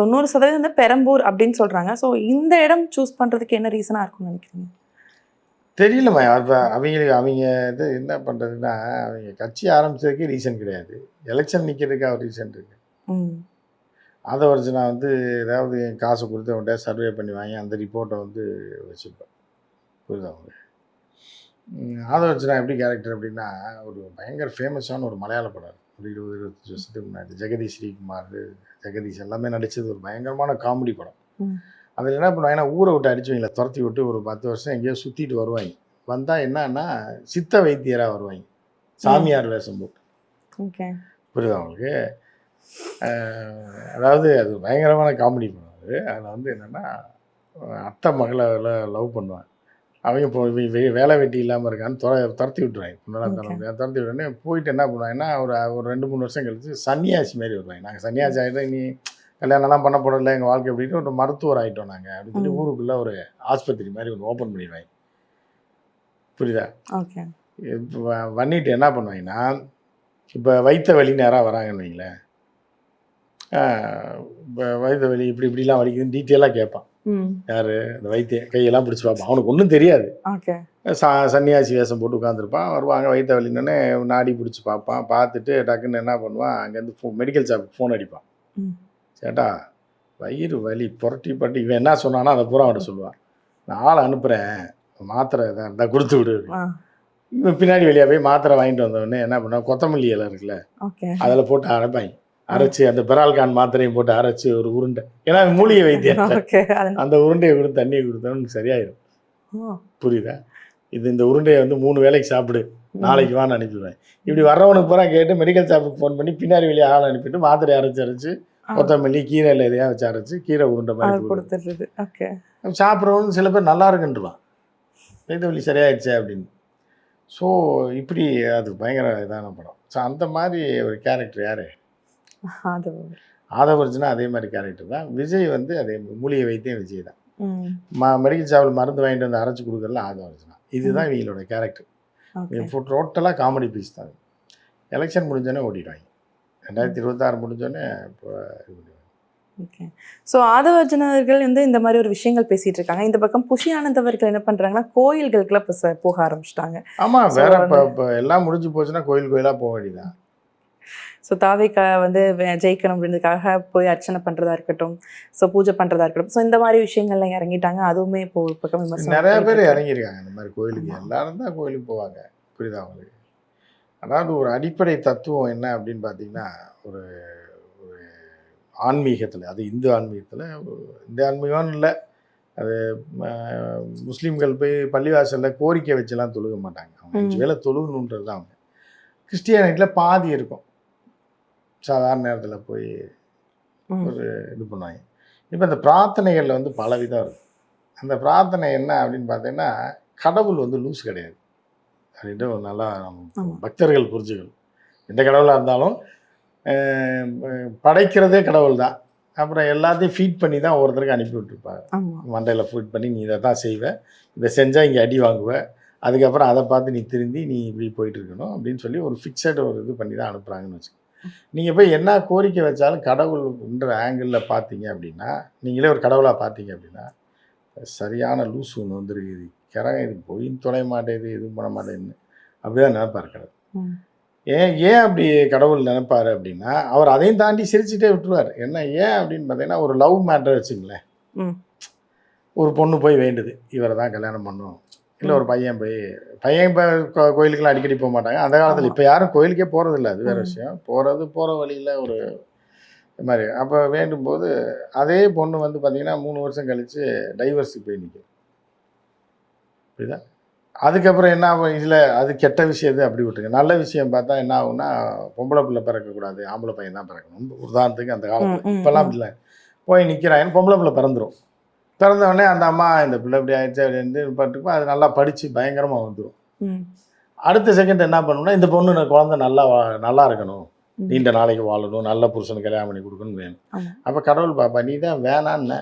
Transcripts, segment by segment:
90% வந்து பெரம்பூர் அப்படின்னு சொல்றாங்க. ஸோ இந்த இடம் சூஸ் பண்றதுக்கு என்ன ரீசனா இருக்கும்னு நினைக்கிறீங்க? தெரியலம்மா. அப்போ அவங்க இது என்ன பண்ணுறதுன்னா, அவங்க கட்சி ஆரம்பிச்சதுக்கே ரீசன் கிடையாது. எலெக்ஷன் நிற்கிறதுக்கு ஒரு ரீசன் இருக்கு. அதை வச்சு நான் வந்து ஏதாவது காசு கொடுத்து அவன்கிட்ட சர்வே பண்ணி வாங்கி அந்த ரிப்போர்ட்டை வந்து வச்சுப்பேன். புரியுதா உங்களுக்கு? அதை வச்சு நான் எப்படி கேரக்டர் அப்படின்னா, ஒரு பயங்கர ஃபேமஸான ஒரு மலையாள படம் ஒரு 20-25 வருஷத்துக்கு முன்னாடி ஜெகதீஷ் ஸ்ரீகுமார், ஜெகதீஷ் எல்லாமே நடித்தது ஒரு பயங்கரமான காமெடி படம். அதில் என்ன பண்ணுவாங்கன்னா, ஊரை விட்டு அடிச்சவங்களை துரத்தி விட்டு ஒரு 10 வருஷம் எங்கேயோ சுற்றிட்டு வருவாங்க. வந்தால் என்னன்னா சித்த வைத்தியராக வருவாங்க, சாமியார் வேஷம் போட்டு. ஓகே, புரியுதா உங்களுக்கு? அதாவது அது பயங்கரமான காமெடி படம் அது. அதில் வந்து என்னென்னா, அத்தை மகளை லவ் பண்ணுவாங்க. அவங்க இப்போ வேலை வெட்டி இல்லாமல் இருக்கான்னு துரத்தி விட்டுருவாங்க. துரத்தி விட்டோடனே போயிட்டு என்ன பண்ணுவாங்கன்னா, ஒரு 2-3 வருஷம் கழிச்சு சன்னியாசி மாதிரி வருவாங்க. நாங்கள் சன்னியாசி ஆகிட்டோம், இனி கல்யாணம்லாம் பண்ண போடல எங்கள் வாழ்க்கை அப்படின்ட்டு ஒரு மருத்துவர் ஆகிட்டோம் நாங்கள் அப்படின்னு சொல்லி ஊருக்குள்ளே ஒரு ஆஸ்பத்திரி மாதிரி ஒன்று ஓப்பன் பண்ணிடுவாங்க. புரியுதா? ஓகே. இப்போ பண்ணிட்டு என்ன பண்ணுவாங்கன்னா, இப்போ வயிற்று வலி நேராக வராங்கன்னு வைங்களேன், இப்போ வயிற்று வலி இப்படிலாம் வலிக்குதுன்னு டீட்டெயிலாக கேட்பான். யாரு? அந்த வைத்தியம் கையெல்லாம் பிடிச்சி பார்ப்பான். அவனுக்கு ஒன்றும் தெரியாது. சன்னியாசி வேஷம் போட்டு உட்காந்துருப்பான். வருவாங்க வயிற்று வலின்னு நாடி பிடிச்சி பார்ப்பான். பார்த்துட்டு டக்குன்னு என்ன பண்ணுவான், அங்கேருந்து மெடிக்கல் ஷாப்புக்கு ஃபோன் அடிப்பான். சேட்டா வயிறு வலி புரட்டி பட்டு இவன் என்ன சொன்னானோ அதை பூரா அவன்கிட்ட சொல்லுவான். நான் ஆளை அனுப்புகிறேன், மாத்திரை இருந்தால் கொடுத்து விடு. இவன் பின்னாடி வெளியே போய் மாத்திரை வாங்கிட்டு வந்தவொடனே என்ன பண்ணுவான், கொத்தமல்லி இலை இருக்குல்ல, அதில் போட்டு அரைப்பாங்க. அரைச்சி அந்த பெரால்கான் மாத்திரையும் போட்டு அரைச்சி ஒரு உருண்டை, ஏன்னா மூலிகை வைத்தியம், அந்த உருண்டையை கொடுத்து தண்ணியை கொடுத்தோன்னு சரியாயிடும். புரியுதா? இந்த உருண்டையை வந்து 3 வேளைக்கு சாப்பிடு, நாளைக்கு வான்னு அனுப்பிடுவேன். இப்படி வர்றவனுக்கு பூரா கேட்டு மெடிக்கல் ஷாப்புக்கு ஃபோன் பண்ணி பின்னாடி வெளியே ஆளை அனுப்பிட்டு மாத்திரை அரைச்சி கொத்தமல்லி கீரையில் எதையா வச்சு அரைச்சி கீரை உருண்டை மாதிரி கொடுத்துருது. சாப்பிட்றவனு சில பேர் நல்லா இருக்குன்றான், வயிற்று வலி சரியாயிடுச்சு அப்படின்னு. ஸோ இப்படி அது பயங்கர இதான படம். ஸோ அந்த மாதிரி ஒரு கேரக்டர் யார்? ஆதவர்ஜுனா அதே மாதிரி கேரக்டர் தான். விஜய் வந்து அதே மூலிகை வைத்தியம் விஜய் தான். மெடிக்கல் ஷாப்பில் மருந்து வாங்கிட்டு வந்து அரைச்சி கொடுக்குறதுல ஆதவர்ஜுனா. இதுதான் இவங்களோட கேரக்டர். டோட்டலாக காமெடி பீஸ் தான். எலெக்ஷன் முடிஞ்சோடனே ஓடிடுவாங்க. 2026 முடிஞ்சோடனே இப்போ இது பண்ணுவாங்க. ஓகே. ஸோ ஆதவர்ஜுனா அவர்கள் வந்து இந்த மாதிரி ஒரு விஷயங்கள் பேசிகிட்டு இருக்காங்க. இந்த பக்கம் புஷி ஆனந்த் அவர்கள் என்ன பண்ணுறாங்கன்னா, கோயில்களுக்குலாம் இப்போ போக ஆரம்பிச்சிட்டாங்க. ஆமாம், வேற இப்போ எல்லாம் முடிஞ்சு போச்சுன்னா கோயிலாக போக வேண்டியதான். ஸோ தாவேக்கா வந்து ஜெயிக்கணும் அப்படின்றதுக்காக போய் அர்ச்சனை பண்ணுறதா இருக்கட்டும், ஸோ பூஜை பண்ணுறதா இருக்கட்டும், ஸோ இந்த மாதிரி விஷயங்கள்லாம் இறங்கிட்டாங்க. அதுவுமே இப்போ ஒரு பக்கம் நிறைய பேர் இறங்கியிருக்காங்க இந்த மாதிரி கோயிலுக்கு. எல்லாரும் தான் கோயிலுக்கு போவாங்க. புரியுதா அவங்களுக்கு? அதாவது ஒரு அடிப்படை தத்துவம் என்ன அப்படின்னு பார்த்தீங்கன்னா, ஒரு ஆன்மீகத்தில், அது இந்து ஆன்மீகத்தில், இந்த ஆன்மீகம்னு இல்லை, அது முஸ்லீம்கள் போய் பள்ளிவாசலில் கோரிக்கை வச்செல்லாம் தொழுக மாட்டாங்க. அவங்க 5 வேளை தொழுகணுன்றது தான். அவங்க கிறிஸ்டியானிட்டியில் பாதி இருக்கும், சாதாரண நேரத்தில் போய் ஒரு இது பண்ணுவாங்க. இப்போ இந்த பிரார்த்தனைகளில் வந்து பல விதம் இருக்குது. அந்த பிரார்த்தனை என்ன அப்படின்னு பார்த்தீங்கன்னா, கடவுள் வந்து லூஸ் கிடையாது அப்படின்ட்டு ஒரு நல்லா பக்தர்கள் புரிஞ்சுக்கணும். எந்த கடவுளாக இருந்தாலும் படைக்கிறதே கடவுள் தான். அப்புறம் எல்லாத்தையும் ஃபீட் பண்ணி தான் ஒவ்வொருத்தருக்கு அனுப்பி விட்டுருப்பாங்க. மண்டையில் ஃபீட் பண்ணி நீ இதை தான் செய்வேன், இதை செஞ்சால் இங்கே அடி வாங்குவேன், அதுக்கப்புறம் அதை பார்த்து நீ திருந்தி நீ இப்படி போயிட்டு இருக்கணும் அப்படின்னு சொல்லி ஒரு ஃபிக்ஸட் ஒரு இது பண்ணி தான் அனுப்புகிறாங்கன்னு வச்சுக்கோங்க. நீங்கள் போய் என்ன கோரிக்கை வச்சாலும் கடவுள்ன்ற ஆங்கிளில் பார்த்தீங்க அப்படின்னா, நீங்களே ஒரு கடவுளாக பார்த்தீங்க அப்படின்னா, சரியான லூஸ் ஒன்று வந்துருக்குது, கிறங்க இது போயின்னு தொலைய மாட்டேது, எதுவும் பண்ண மாட்டேன்னு அப்படிதான் நினைப்பார் கடவுள். ஏன் அப்படி கடவுள் நினைப்பார் அப்படின்னா, அவர் அதையும் தாண்டி சிரிச்சுட்டே விட்டுருவார். என்ன ஏன் அப்படின்னு பார்த்தீங்கன்னா, ஒரு லவ் மேட்டர் வச்சுங்களேன். ஒரு பொண்ணு போய் வேண்டுது, இவரை தான் கல்யாணம் பண்ணும், இல்லை ஒரு பையன் இப்போ கோயிலுக்கெல்லாம் அடிக்கடி போக மாட்டாங்க அந்த காலத்தில். இப்போ யாரும் கோயிலுக்கே போகிறதில்ல, அது வேறு விஷயம். போகிற வழியில் ஒரு மாதிரி அப்போ வேண்டும்போது அதே பொண்ணு வந்து பார்த்திங்கன்னா 3 வருஷம் கழித்து டைவர்ஸுக்கு போய் நிற்கும். புரியுதா? அதுக்கப்புறம் என்ன ஆகும், இதில் அது கெட்ட விஷயத்தை அப்படி விட்டுருங்க. நல்ல விஷயம் பார்த்தா என்ன ஆகும்னா, பொம்பளை பிள்ளை பிறக்கக்கூடாது, ஆம்பளை பையன் தான் பிறக்கணும். உதாரணத்துக்கு அந்த காலத்தில். இப்போல்லாம் இல்லை, போய் நிற்கிறாங்க, பொம்பளை பிள்ளை பிறந்துடும். பிறந்தவொடனே அந்த அம்மா இந்த பிள்ளை இப்படி ஆயிடுச்சு அப்படின்னு பட்டுப்போ அது நல்லா படித்து பயங்கரமாக வந்துடும். அடுத்த செகண்ட் என்ன பண்ணணும்னா, இந்த பொண்ணு குழந்தை நல்லா இருக்கணும், நீண்ட நாளைக்கு வாழணும், நல்ல புருஷனுக்கு கல்யாணம் பண்ணி கொடுக்கணும்னு வேணும். அப்போ கடவுள் பாப்பா நீ தான் வேணான்னு,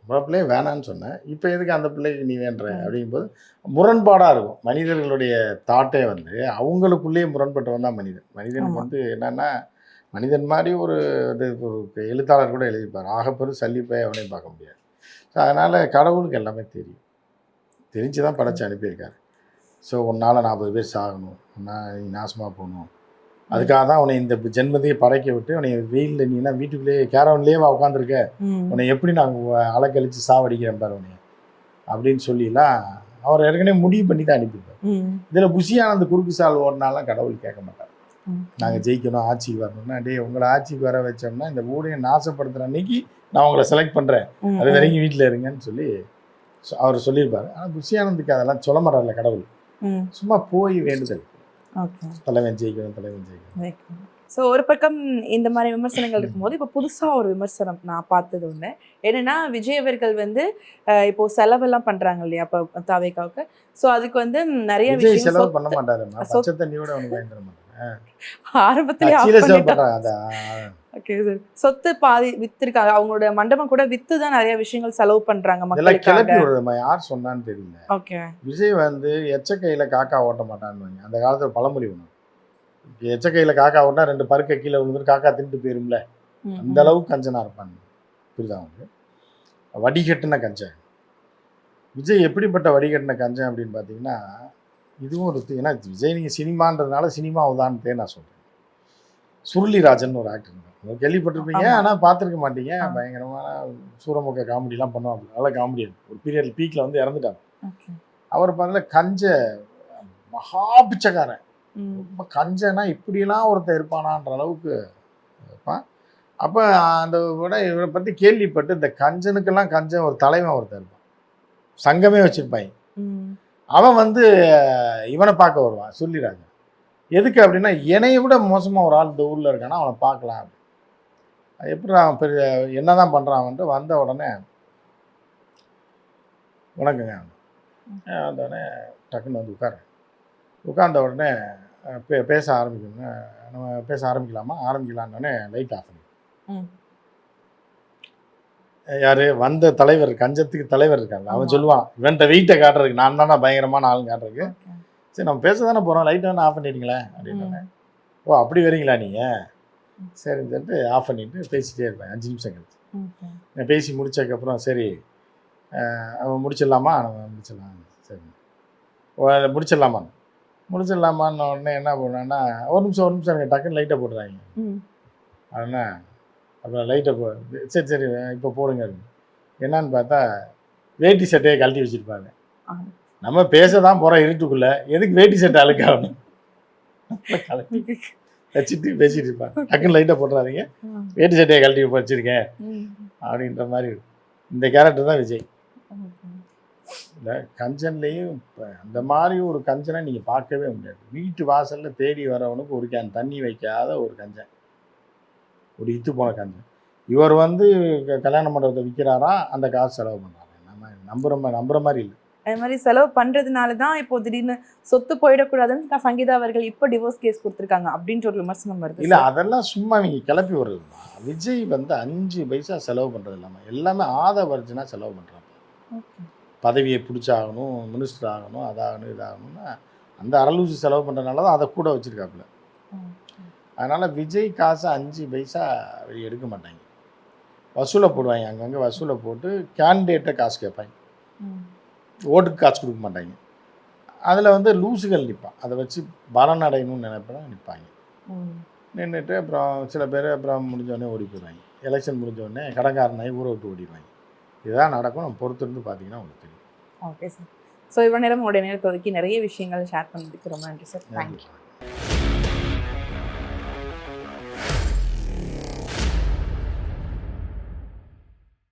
பிள்ளையே வேணான்னு சொன்னேன், இப்போ எதுக்கு அந்த பிள்ளைக்கு நீ வேண்ட அப்படிங்கும்போது முரண்பாடாக இருக்கும். மனிதர்களுடைய தாட்டே வந்து அவங்களுக்குள்ளேயே முரண்பட்டவன் தான் மனிதனுக்கு வந்து என்னென்னா, மனிதன் மாதிரி ஒரு ஒரு எழுத்தாளர் கூட எழுதியிருப்பார், ஆகப்பெரும் சல்லிப்பை அவனையும் பார்க்க முடியாது. ஸோ அதனால் கடவுளுக்கு எல்லாமே தெரியும், தெரிஞ்சு தான் படைச்சு அனுப்பியிருக்காரு. ஸோ உன்னால் 40 பேர் சாகணும், நீ நாசமாக போகணும், அதுக்காக தான் உன்னை இந்த ஜென்மத்தையே படைக்க விட்டு உன்னை வெயிலில் நீனா வீட்டுக்குள்ளேயே கேரவன்லேயே உட்காந்துருக்க, உன்னை எப்படி நாங்கள் அலக்கழித்து சாவடிக்கிறேன் பாரு உன்னை அப்படின்னு சொல்லிலாம் அவர் ஏற்கனவே முடிவு பண்ணி தான் அனுப்பியிருப்பார். இதில் புஷியானந்த குறுக்கு சால் ஓடினாலாம் கடவுள் கேட்க மாட்டார். நாங்கள் ஜெயிக்கணும், ஆட்சிக்கு வரணும்னா, டே உங்களை ஆட்சிக்கு வர வச்சோம்னா இந்த ஊரையை நாசப்படுத்துகிற அன்னைக்கு நான் உங்களை செலக்ட் பண்ணுறேன், அது வரைக்கும் வீட்டில் இருங்கன்னு சொல்லி அவர் சொல்லியிருப்பார். ஆனால் புஷியானந்துக்கு அதெல்லாம் சொல்ல மாட்டார்ல கடவுள், சும்மா போய் வேண்டுதல், தலைவன் ஜெயிக்கணும். ஸோ ஒரு பக்கம் இந்த மாதிரி விமர்சனங்கள் இருக்கும்போது இப்போ புதுசாக ஒரு விமர்சனம் நான் பார்த்தது ஒன்று என்னன்னா, விஜய் அவர்கள் வந்து இப்போ செலவெல்லாம் பண்ணுறாங்க இல்லையா இப்போ தாவேக்காவுக்கு. ஸோ அதுக்கு வந்து நிறைய விஷயம் செலவு பண்ண மாட்டாரு, பச்சை தண்ணியோட சொத்து பாதி வித்திருக்காங்க, அவங்களோட மண்டபம் கூட வித்து தான் நிறைய விஷயங்கள் செலவு பண்றாங்க மக்களுக்காக. யார் சொன்னான்னு தெரியல. ஓகே, விஜய் வந்து எச்சக்கையில காக்கா ஓட்ட மாட்டான்னு அந்த காலத்துல பழமொழி ஒண்ணு, எச்சக்கையில காக்கா ஓட்டா 2 பருக்க கீழே விழுந்துட்டு காக்கா தின்ட்டு போயிரும்ல, அந்த அளவுக்கு கஞ்சனா இருப்பாங்க. புரியுதா அவங்க? வடிகட்டின கஞ்சன் விஜய். எப்படிப்பட்ட வடிகட்டின கஞ்சன் அப்படின்னு பார்த்தீங்கன்னா, இதுவும் ஒரு ஏன்னா விஜய் நீங்கள் சினிமான்றதுனால சினிமா உதாரணத்தையே நான் சொல்கிறேன். சுருளிராஜன் ஒரு ஆக்டர் கேள்விப்பட்டிருப்பீங்க, ஆனால் பார்த்துருக்க மாட்டீங்க. பயங்கரமான சூரமுக காமெடிலாம் பண்ணுவாங்க, நல்ல காமெடி. ஒரு பீரியட் பீக்கில் வந்து இறந்துட்டாங்க. அவர் பார்த்தீங்கன்னா கஞ்ச மகா பிச்சைக்காரன், ரொம்ப கஞ்சனா இப்படியெல்லாம் ஒருத்தர் இருப்பானான்ற அளவுக்கு இருப்பான். அப்போ அந்த விட இவரை பற்றி கேள்விப்பட்டு இந்த கஞ்சனுக்கெல்லாம் கஞ்சன் ஒரு தலைவன் ஒருத்தர் இருப்பான், சங்கமே வச்சுருப்பாங்க. அவன் வந்து இவனை பார்க்க வருவான் சுருளிராஜன். எதுக்கு அப்படின்னா, என்னையை விட மோசமாக ஒரு ஆள் இந்த ஊரில் இருக்கானா அவனை பார்க்கலாம். அது எப்படி அவன் பெரிய என்ன தான் பண்ணுறான்ட்டு வந்த உடனே வணக்கங்க வந்தோடனே டக்குன்னு வந்து உட்கார்ந்த உடனே பேச ஆரம்பிக்கணுங்க. நம்ம பேச ஆரம்பிக்கலான்னொடனே லைட் ஆஃப் பண்ணி, யார் வந்த தலைவர், கஞ்சத்துக்கு தலைவர் இருக்காங்க, அவன் சொல்லுவான் இவன்ட்ட வெயிட்டை காட்டுறதுக்கு, நான் தானே பயங்கரமான ஆளுன்னு காட்டுறதுக்கு, சரி நம்ம பேச தானே போகிறோம், லைட்டை வேணா ஆஃப் பண்ணிட்டீங்களே அப்படின்னு. ஓ அப்படி வரீங்களா நீங்கள், சரின்னு சொல்லிட்டு ஆஃப் பண்ணிவிட்டு பேசிகிட்டே இருப்பேன் 5 நிமிஷம் கழிச்சு. நான் பேசி முடிச்சதுக்கப்புறம் சரி அவன் முடிச்சிடலாமா, முடிச்சிடலாம், சரி முடிச்சிடலாமான்னு உடனே என்ன பண்ணேன்னா, ஒரு நிமிஷம் எனக்கு டக்குன்னு லைட்டை போட்டுறாங்க. அதனால் அப்புறம் லைட்டை சரி இப்போ போடுங்க. என்னான்னு பார்த்தா வேட்டி சட்டையை கழட்டி வச்சுருப்பாங்க. நம்ம பேச தான் போகிறோம் இருட்டுக்குள்ளே, எதுக்கு வேட்டி சட்டை அழுக்காகணும், வச்சுட்டு பேசிட்டு இருப்பாங்க. டக்குன்னு லைட்டை போட்டுறாதீங்க, வேட்டி சட்டையை கழட்டி வச்சிருக்கேன் அப்படின்ற மாதிரி. இந்த கேரக்டர் தான் விஜய். இந்த கஞ்சன்லேயும் அந்த மாதிரி ஒரு கஞ்சனை நீங்கள் பார்க்கவே முடியாது. வீட்டு வாசலில் தேடி வரவனுக்கு ஒரு கேன் தண்ணி வைக்காத ஒரு கஞ்சன், ஒரு இத்து போன கஞ்சன். இவர் வந்து கல்யாண மண்டபத்தை விற்கிறாரா, அந்த காசு செலவு பண்ணுறாங்க. நம்ம நம்புற மாதிரி இல்லை. அது மாதிரி செலவு பண்ணுறதுனால தான் இப்போ திடீர்னு சொத்து போயிடக்கூடாதுன்னு சங்கீதா அவர்கள் இப்போ டிவோர்ஸ் கேஸ் கொடுத்துருக்காங்க அப்படின்ற ஒரு விமர்சனம் வருது. இல்லை அதெல்லாம் சும்மா இவங்க கிளப்பி வருதுமா. விஜய் வந்து 5 பைசா செலவு பண்ணுறது இல்லாமல் எல்லாமே ஆதவர்ஜனாக செலவு பண்ணுறாங்க. பதவியை பிடிச்சாகணும், மினிஸ்டர் ஆகணும், அதாகணும் இதாகணும்னா அந்த அரலூசி செலவு பண்ணுறதுனால தான் அதை கூட வச்சுருக்காப்புல. அதனால் விஜய் காசை 5 பைசா வெளியே எடுக்க மாட்டாங்க, வசூலை போடுவாங்க. அங்கங்கே வசூலை போட்டு கேண்டிடேட்டை காசு கேட்பாங்க, ஓட்டுக்கு காசு கொடுக்க மாட்டாங்க. அதில் வந்து லூசுகள் நிற்பான், அதை வச்சு பலன் அடையணும்னு நினைப்பதான் நிற்பாங்க. நின்றுட்டு அப்புறம் சில பேர் அப்புறம் முடிஞ்சோடனே ஓடி போயிடுவாங்க. எலெக்ஷன் முடிஞ்சோடனே கடங்காரனாகி ஊரை விட்டு ஓடிடுவாங்க. இதுதான் நடக்கும். நம்ம பொறுத்திருந்து பார்த்தீங்கன்னா உங்களுக்கு தெரியும். Okay sir. ஸோ இவ்வளோ நேரம் உங்களுடைய நேரத்தை ஒதுக்கி நிறைய விஷயங்கள் ஷேர் பண்ணிட்டு ரொம்ப நன்றி சார். தேங்க்யூ.